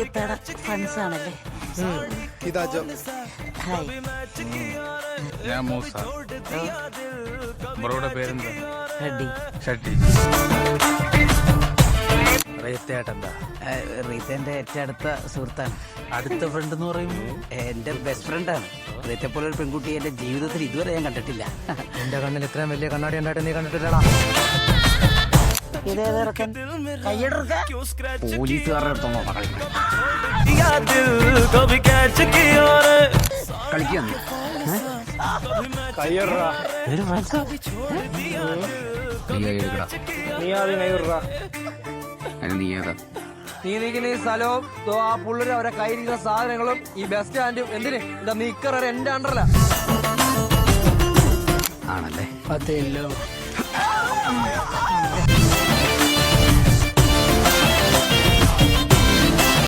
റീത്തയുടെ friends ആണല്ലേ? ഇതാ ജോ. Hi. ഞാൻ മൂസ. ബ്രോയുടെ പേരെന്താ? റെഡ്ഡി. ഷട്ടി. റീത്തേട്ടെന്താ? റീത്തേന്റെ ഏറ്റവും അടുത്ത സുഹൃത്താണ്. അടുത്ത ഫ്രണ്ട് എന്ന് പറയുമ്പോൾ എന്റെ ബെസ്റ്റ് ഫ്രണ്ടാണ്. റീത്തെ പോലെ ഒരു പെൺകുട്ടി എന്റെ ജീവിതത്തിൽ ഇതുവരെ ഞാൻ കണ്ടിട്ടില്ല. എന്റെ കണ്ണിൽ ഇത്രയും വലിയ കണ്ണാടി ഉണ്ടായിട്ട് നീ കണ്ടിട്ടില്ലടാ. പോലീസുകാരുടെ അടുത്തോളോ കളിക്കാൻ നീ നിൽക്കുന്ന ഈ സ്ഥലവും ആ പുള്ളരും അവരെ കയ്യിരിക്കുന്ന സാധനങ്ങളും ഈ ബസ് സ്റ്റാൻഡും എന്തിന് എന്താ നിക്കറ എന്റെ അണ്ടറല്ല ആണല്ലേ? അതെല്ലോ.